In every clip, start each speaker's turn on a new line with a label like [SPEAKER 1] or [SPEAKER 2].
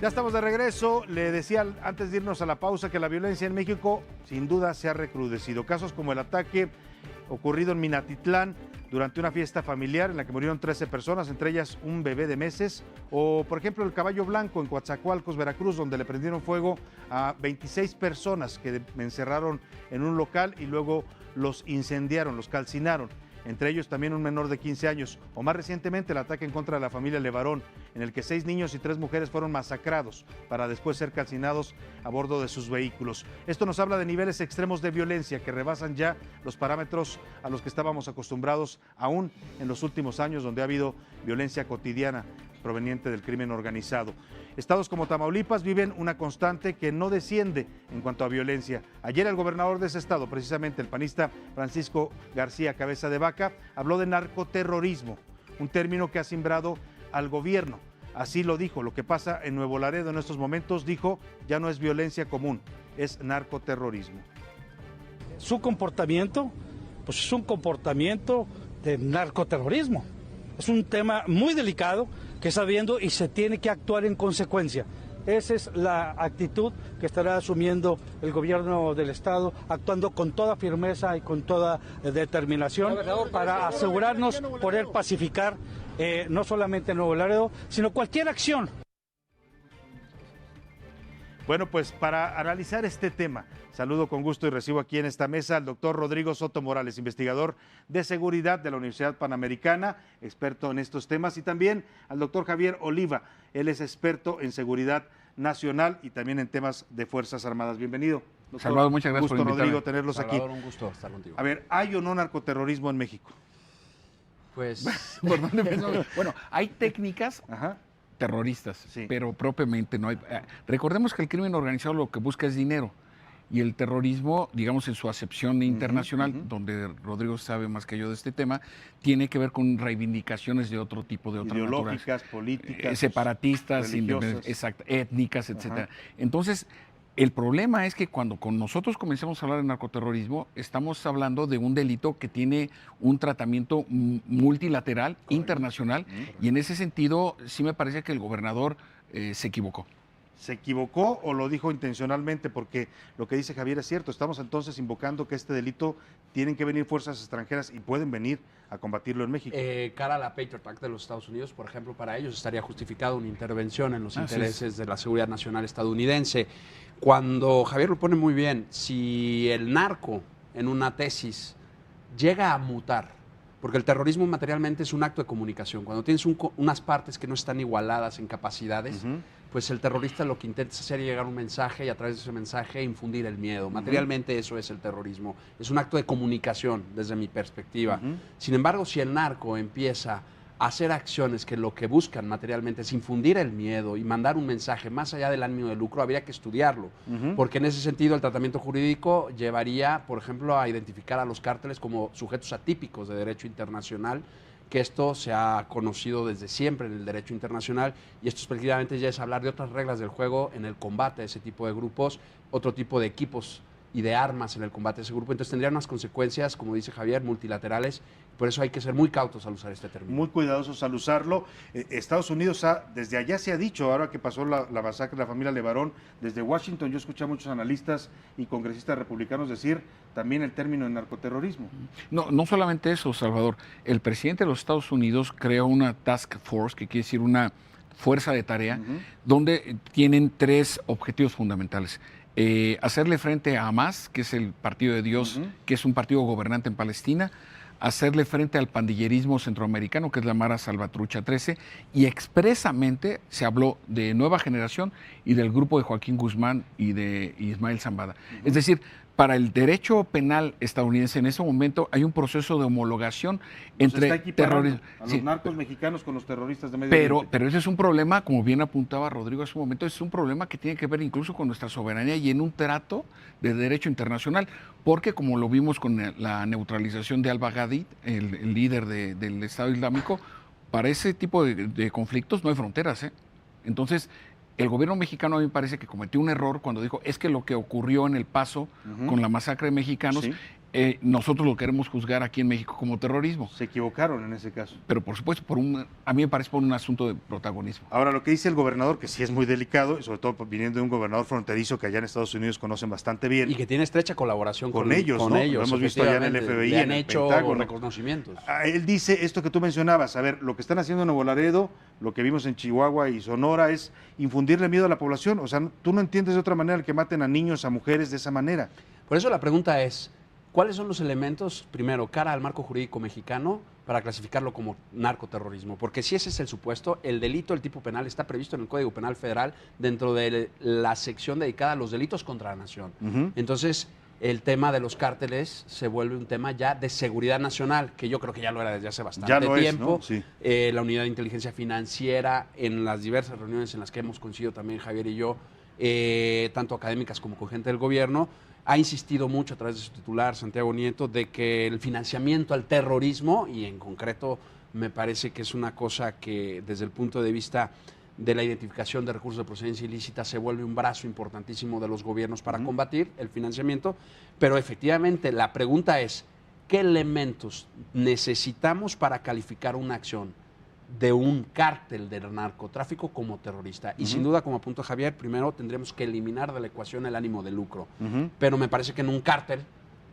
[SPEAKER 1] Ya estamos de regreso. Le decía antes de irnos a la pausa que la violencia en México sin duda se ha recrudecido. Casos como el ataque ocurrido en Minatitlán durante una fiesta familiar en la que murieron 13 personas, entre ellas un bebé de meses, o por ejemplo el Caballo Blanco en Coatzacoalcos, Veracruz, donde le prendieron fuego a 26 personas que encerraron en un local y luego los incendiaron, los calcinaron. Entre ellos también un menor de 15 años, o más recientemente el ataque en contra de la familia Levarón, en el que 6 niños y 3 mujeres fueron masacrados para después ser calcinados a bordo de sus vehículos. Esto nos habla de niveles extremos de violencia que rebasan ya los parámetros a los que estábamos acostumbrados aún en los últimos años, donde ha habido violencia cotidiana proveniente del crimen organizado. Estados como Tamaulipas viven una constante que no desciende en cuanto a violencia. Ayer el gobernador de ese estado, precisamente el panista Francisco García Cabeza de Vaca, habló de narcoterrorismo, un término que ha simbrado al gobierno. Así lo dijo. Lo que pasa en Nuevo Laredo en estos momentos, dijo, ya no es violencia común, es narcoterrorismo.
[SPEAKER 2] Su comportamiento, pues es un comportamiento de narcoterrorismo. Es un tema muy delicado que está viendo y se tiene que actuar en consecuencia. Esa es la actitud que estará asumiendo el gobierno del estado, actuando con toda firmeza y con toda determinación para asegurarnos poder pacificar no solamente Nuevo Laredo, sino cualquier acción.
[SPEAKER 1] Bueno, pues para analizar este tema, saludo con gusto y recibo aquí en esta mesa al doctor Rodrigo Soto Morales, investigador de seguridad de la Universidad Panamericana, experto en estos temas, y también al doctor Javier Oliva, él es experto en seguridad nacional y también en temas de Fuerzas Armadas. Bienvenido, doctor.
[SPEAKER 3] Salvador, muchas gracias
[SPEAKER 1] por invitarme. Rodrigo, tenerlos
[SPEAKER 4] Salvador,
[SPEAKER 1] aquí.
[SPEAKER 4] Un gusto estar contigo.
[SPEAKER 1] A ver, ¿hay o no narcoterrorismo en México?
[SPEAKER 4] Pues,
[SPEAKER 3] ¿por dónde empezamos? Bueno, hay técnicas terroristas,
[SPEAKER 1] sí,
[SPEAKER 3] pero propiamente no hay. Recordemos que el crimen organizado lo que busca es dinero y el terrorismo, digamos en su acepción internacional, donde Rodrigo sabe más que yo de este tema, tiene que ver con reivindicaciones de otro tipo, de otra
[SPEAKER 1] ideológicas, políticas,
[SPEAKER 3] separatistas, étnicas, etcétera. Entonces, el problema es que cuando con nosotros comencemos a hablar de narcoterrorismo, estamos hablando de un delito que tiene un tratamiento multilateral, internacional, y en ese sentido sí me parece que el gobernador se equivocó.
[SPEAKER 1] ¿Se equivocó o lo dijo intencionalmente? Porque lo que dice Javier es cierto. Estamos entonces invocando que este delito tienen que venir fuerzas extranjeras y pueden venir a combatirlo en México.
[SPEAKER 4] Cara a la Patriot Act de los Estados Unidos, por ejemplo, para ellos estaría justificada una intervención en los intereses de la seguridad nacional estadounidense. Cuando Javier lo pone muy bien, si el narco en una tesis llega a mutar, porque el terrorismo materialmente es un acto de comunicación, cuando tienes unas partes que no están igualadas en capacidades, pues el terrorista lo que intenta es hacer llegar un mensaje y a través de ese mensaje infundir el miedo. Materialmente eso es el terrorismo, es un acto de comunicación desde mi perspectiva. Sin embargo, si el narco empieza a hacer acciones que lo que buscan materialmente es infundir el miedo y mandar un mensaje más allá del ánimo de lucro, habría que estudiarlo, porque en ese sentido el tratamiento jurídico llevaría, por ejemplo, a identificar a los cárteles como sujetos atípicos de derecho internacional, que esto se ha conocido desde siempre en el derecho internacional, y esto prácticamente ya es hablar de otras reglas del juego en el combate de ese tipo de grupos, otro tipo de equipos y de armas en el combate de ese grupo. Entonces tendrían unas consecuencias, como dice Javier, multilaterales. Por eso hay que ser muy cautos al usar este término.
[SPEAKER 1] Muy cuidadosos al usarlo. Estados Unidos desde allá se ha dicho, ahora que pasó la masacre de la familia Levarón, desde Washington yo escuché a muchos analistas y congresistas republicanos decir también el término de narcoterrorismo.
[SPEAKER 3] No solamente eso, Salvador. El presidente de los Estados Unidos creó una task force, que quiere decir una fuerza de tarea, donde tienen 3 objetivos fundamentales. Hacerle frente a Hamas, que es el partido de Dios, que es un partido gobernante en Palestina, hacerle frente al pandillerismo centroamericano, que es la Mara Salvatrucha 13, y expresamente se habló de Nueva Generación y del grupo de Joaquín Guzmán y de Ismael Zambada. Es decir, para el derecho penal estadounidense en ese momento hay un proceso de homologación entre terroristas.
[SPEAKER 1] A los narcos mexicanos con los terroristas de Medio Oriente.
[SPEAKER 3] Pero ese es un problema, como bien apuntaba Rodrigo hace un momento, es un problema que tiene que ver incluso con nuestra soberanía y en un trato de derecho internacional, porque como lo vimos con la neutralización de al-Baghdadi, el líder del Estado Islámico, para ese tipo de conflictos no hay fronteras, Entonces, el gobierno mexicano a mí me parece que cometió un error cuando dijo, es que lo que ocurrió en El Paso con la masacre de mexicanos nosotros lo queremos juzgar aquí en México como terrorismo.
[SPEAKER 1] Se equivocaron en ese caso.
[SPEAKER 3] Pero por supuesto, a mí me parece por un asunto de protagonismo.
[SPEAKER 1] Ahora, lo que dice el gobernador, que sí es muy delicado, y sobre todo viniendo de un gobernador fronterizo que allá en Estados Unidos conocen bastante bien.
[SPEAKER 4] Y que tiene estrecha colaboración
[SPEAKER 1] con ellos,
[SPEAKER 4] con
[SPEAKER 1] ¿no?
[SPEAKER 4] ellos.
[SPEAKER 1] Lo hemos visto allá en el FBI,
[SPEAKER 4] le han
[SPEAKER 1] en el
[SPEAKER 4] hecho
[SPEAKER 1] Pentágono.
[SPEAKER 4] reconocimientos.
[SPEAKER 1] Él dice esto que tú mencionabas, a ver, lo que están haciendo en Nuevo Laredo, lo que vimos en Chihuahua y Sonora es infundirle miedo a la población. O sea, tú no entiendes de otra manera el que maten a niños, a mujeres de esa manera.
[SPEAKER 4] Por eso la pregunta es, ¿cuáles son los elementos, primero, cara al marco jurídico mexicano para clasificarlo como narcoterrorismo? Porque si ese es el supuesto, el delito, el tipo penal, está previsto en el Código Penal Federal dentro de la sección dedicada a los delitos contra la nación. Entonces, el tema de los cárteles se vuelve un tema ya de seguridad nacional, que yo creo que ya lo era desde hace bastante tiempo.
[SPEAKER 1] Es, ¿no? Sí.
[SPEAKER 4] La unidad de inteligencia financiera, en las diversas reuniones en las que hemos coincidido también Javier y yo, tanto académicas como con gente del gobierno, ha insistido mucho a través de su titular, Santiago Nieto, de que el financiamiento al terrorismo, y en concreto me parece que es una cosa que desde el punto de vista de la identificación de recursos de procedencia ilícita se vuelve un brazo importantísimo de los gobiernos para combatir el financiamiento, pero efectivamente la pregunta es, ¿qué elementos necesitamos para calificar una acción de un cártel del narcotráfico como terrorista? Y sin duda, como apuntó Javier, primero tendremos que eliminar de la ecuación el ánimo de lucro, pero me parece que en un cártel,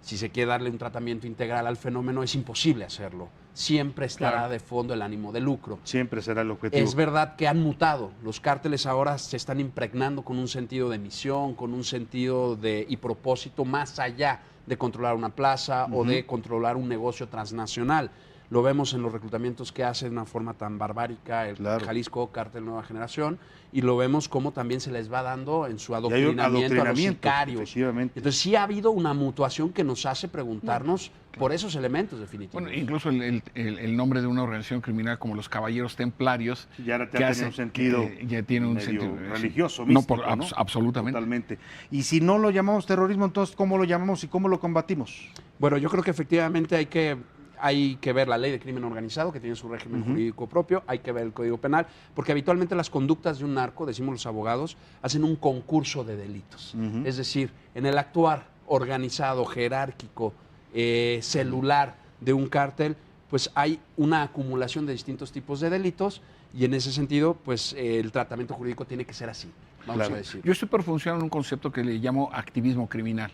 [SPEAKER 4] si se quiere darle un tratamiento integral al fenómeno, es imposible hacerlo. Siempre estará de fondo el ánimo de lucro.
[SPEAKER 1] Siempre será el objetivo.
[SPEAKER 4] Es verdad que han mutado. Los cárteles ahora se están impregnando con un sentido de misión, con un sentido y propósito más allá de controlar una plaza o de controlar un negocio transnacional. Lo vemos en los reclutamientos que hace de una forma tan barbárica el Jalisco Cártel Nueva Generación, y lo vemos cómo también se les va dando en su adoctrinamiento a los sicarios. Entonces sí ha habido una mutuación que nos hace preguntarnos por esos elementos definitivos.
[SPEAKER 3] Bueno, incluso el nombre de una organización criminal como los Caballeros Templarios
[SPEAKER 1] ya tiene un sentido,
[SPEAKER 3] ya tiene un sentido
[SPEAKER 1] religioso, místico,
[SPEAKER 3] ¿no? Absolutamente.
[SPEAKER 1] Totalmente. Y si no lo llamamos terrorismo, entonces ¿cómo lo llamamos y cómo lo combatimos?
[SPEAKER 4] Bueno, yo creo que efectivamente hay que ver la ley de crimen organizado, que tiene su régimen jurídico propio, hay que ver el Código Penal, porque habitualmente las conductas de un narco, decimos los abogados, hacen un concurso de delitos. Es decir, en el actuar organizado, jerárquico, celular de un cártel, pues hay una acumulación de distintos tipos de delitos, y en ese sentido, pues el tratamiento jurídico tiene que ser así. Vamos a decir.
[SPEAKER 3] Yo estoy perfeccionando un concepto que le llamo activismo criminal.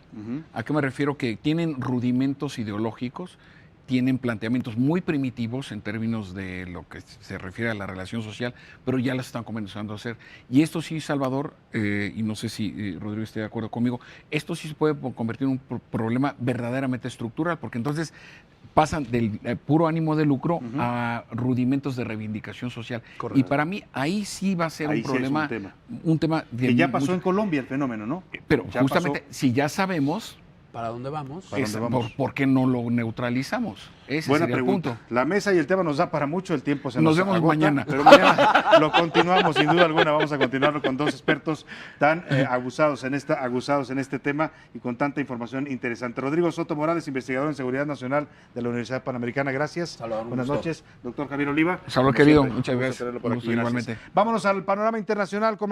[SPEAKER 3] ¿A qué me refiero? Que tienen rudimentos ideológicos, tienen planteamientos muy primitivos en términos de lo que se refiere a la relación social, pero ya las están comenzando a hacer. Y esto sí, Salvador, y no sé si Rodrigo esté de acuerdo conmigo, esto sí se puede convertir en un problema verdaderamente estructural, porque entonces pasan del puro ánimo de lucro a rudimentos de reivindicación social.
[SPEAKER 1] Correcto.
[SPEAKER 3] Y para mí ahí sí va a ser un problema, un tema de
[SPEAKER 1] que ya pasó en Colombia el fenómeno, ¿no?
[SPEAKER 3] Pero ya justamente, si ya sabemos
[SPEAKER 4] ¿para dónde vamos?
[SPEAKER 3] ¿Por qué no lo neutralizamos? Ese
[SPEAKER 1] Buena
[SPEAKER 3] sería
[SPEAKER 1] pregunta.
[SPEAKER 3] El punto.
[SPEAKER 1] La mesa y el tema nos da para mucho, el tiempo se nos
[SPEAKER 3] vemos
[SPEAKER 1] agota,
[SPEAKER 3] mañana.
[SPEAKER 1] Pero mañana lo continuamos, sin duda alguna. Vamos a continuarlo con dos expertos tan aguzados en este tema y con tanta información interesante. Rodrigo Soto Morales, investigador en Seguridad Nacional de la Universidad Panamericana. Gracias.
[SPEAKER 4] Salvador,
[SPEAKER 1] buenas noches. Doctor Javier Oliva.
[SPEAKER 3] Salvador, querido, muchas gracias.
[SPEAKER 1] Igualmente. Vámonos al panorama internacional con